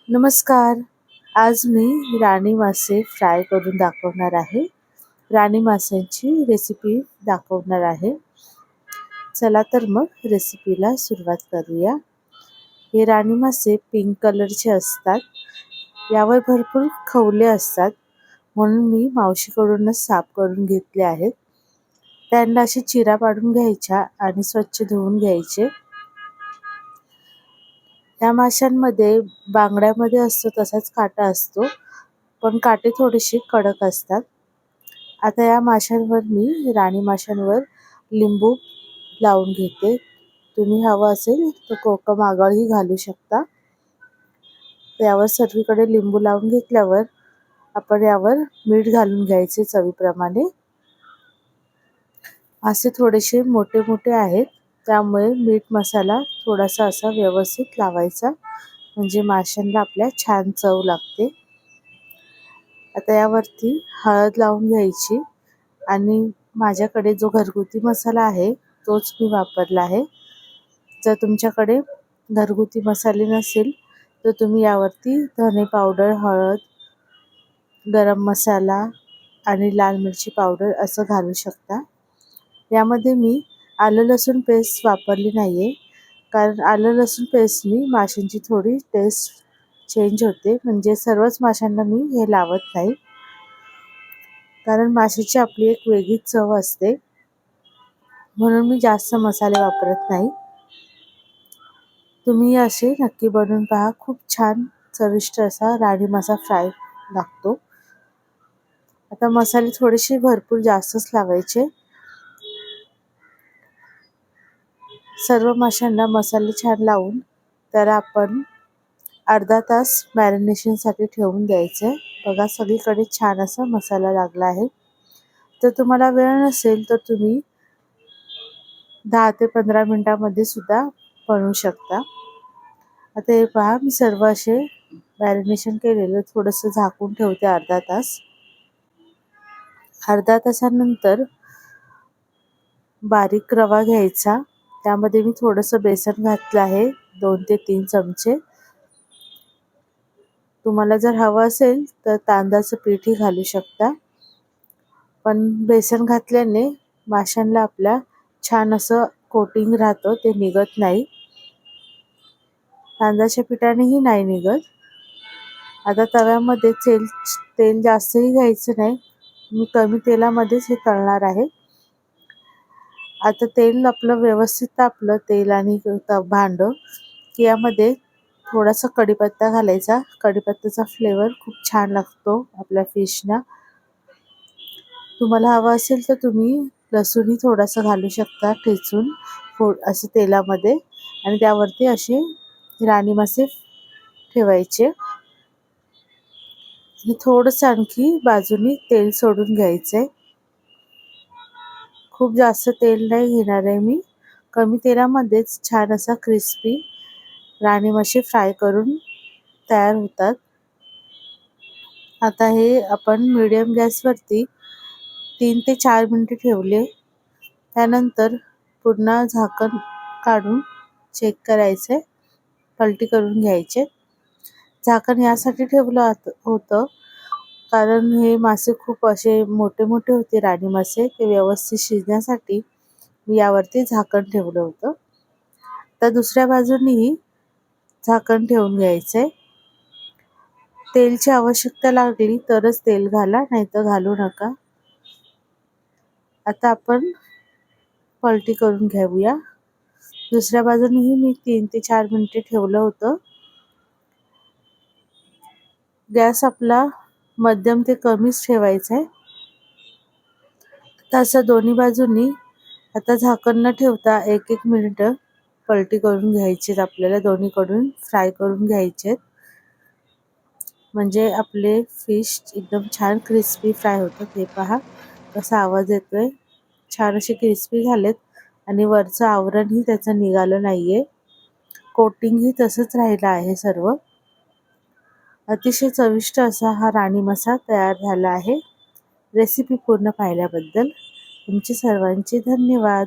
नमस्कार. आज मी राणी मासे फ्राय करून दाखवणार आहे. राणी माशांची रेसिपी दाखवणार आहे. चला तर मग रेसिपीला सुरुवात करूया. हे राणी मासे पिंक कलरचे असतात. यावर भरपूर खवले असतात, म्हणून मी मावशीकडूनच साफ करून घेतले आहेत. त्यांना अशी चिरा पाडून घ्यायच्या आणि स्वच्छ धुवून घ्यायचे. या माशांमध्ये बांगड्यामध्ये असतो तसाच काटा असतो, पण काटे थोडेसे कडक असतात. आता या माशांवर मी राणी माशांवर लिंबू लावून घेते. तुम्ही हवं असेल तर कोकम आगळही घालू शकता. यावर सर्वीकडे लिंबू लावून घेतल्यावर आपण यावर मीठ घालून घ्यायचे चवीप्रमाणे. असे थोडेसे मोठे मोठे आहेत, त्यामुळे मीठ मसाला थोडासा असा व्यवस्थित लावायचा, म्हणजे माशांना आपल्या छान चव लागते. आता यावरती हळद लावून घ्यायची आणि माझ्याकडे जो घरगुती मसाला आहे तोच मी वापरला आहे. जर तुमच्याकडे घरगुती मसाले नसेल तर तुम्ही यावरती धने पावडर, हळद, गरम मसाला आणि लाल मिरची पावडर असं घालू शकता. यामध्ये मी आलं लसूण पेस्ट वापरली नाही आहे, कारण आलं लसूण पेस्टनी माशांची थोडी टेस्ट चेंज होते. म्हणजे सर्वच माशांना मी हे लावत नाही, कारण माशाची आपली एक वेगळीच चव असते, म्हणून मी जास्त मसाले वापरत नाही. तुम्ही असे नक्की बनवून पहा. खूप छान चविष्ट असा राणी मासा फ्राय लागतो. आता मसाले थोडेसे भरपूर जास्तच लावायचे. सर्व माशांना मसाले छान लावून त्याला आपण अर्धा तास मॅरिनेशनसाठी ठेवून द्यायचे. बघा सगळीकडे छान असा मसाला लागला आहे. तर तुम्हाला वेळ नसेल तर तुम्ही 10 ते 15 मिनिटांमध्ये सुद्धा बनवू शकता. आता हे पहा, मी सर्व असे मॅरिनेशन केलेलं थोडंसं झाकून ठेवते अर्धा तास. अर्धा तासानंतर बारीक रवा घ्यायचा. त्यामध्ये मी थोडंसं बेसन घातलं आहे, 2 ते 3 चमचे. तुम्हाला जर हवं असेल तर तांदळाचं पीठही घालू शकता, पण बेसन घातल्याने माशांना आपल्या छान असं कोटिंग राहतं, ते निघत नाही. तांदळाच्या पिठानेही नाही निघत. आता तव्यामध्ये तेल जास्तही घ्यायचं नाही, मी कमी तेलामध्येच हे तळणार आहे. आता तेल आपलं व्यवस्थित तापलं, तेल आणि भांडं, की यामध्ये थोडासा कढीपत्ता घालायचा. कढीपत्त्याचा फ्लेवर खूप छान लागतो आपल्या फिशना. तुम्हाला हवं असेल तर तुम्ही लसूणही थोडासा घालू शकता ठेचून असं तेलामध्ये, आणि त्यावरती असे राणी मासे ठेवायचे आणि थोडंसं आणखी बाजूनी तेल सोडून घ्यायचंय. खूप जास्त तेल नाही घेणार आहे मी. कमी तेलामध्येच छान असा क्रिस्पी राणी मासे फ्राय करून तयार होतात. आता हे आपण मीडियम गॅसवरती 3 ते 4 मिनिटे ठेवले. त्यानंतर पुन्हा झाकण काढून चेक करायचे, पलटी करून घ्यायचे. झाकण यासाठी ठेवलं होतं कारण हे मासे खूप असे मोठे मोठे होते राणी मासे, ते व्यवस्थित शिजण्यासाठी मी यावरती झाकण ठेवलं होतं. तर दुसऱ्या बाजूनेही झाकण ठेवून घ्यायचंय. तेलची आवश्यकता लागली तरच तेल घाला, नाहीतर घालू नका. आता आपण पलटी करून घेऊया. दुसऱ्या बाजूनेही मी 3 ते 4 मिनिटे ठेवलं होतं. गॅस आपला मध्यम ते कमीच ठेवायचा आहे. तसं दोन्ही बाजूंनी आता झाकण न ठेवता 1-1 मिनिटं पलटी करून घ्यायची. आपल्याला दोन्हीकडून फ्राय करून घ्यायचे, म्हणजे आपले फिश एकदम छान क्रिस्पी फ्राय होतात. हे पहा कसा आवाज येतोय. छान असे क्रिस्पी झालेत आणि वरचं आवरणही त्याचं निघालं नाहीये. कोटिंगही तसंच राहिलं आहे सर्व. अतिशय चविष्ट असा हा राणी मासा तयार झाला आहे. रेसिपी पूर्ण पाहिल्याबद्दल तुमचे सर्वांचे धन्यवाद.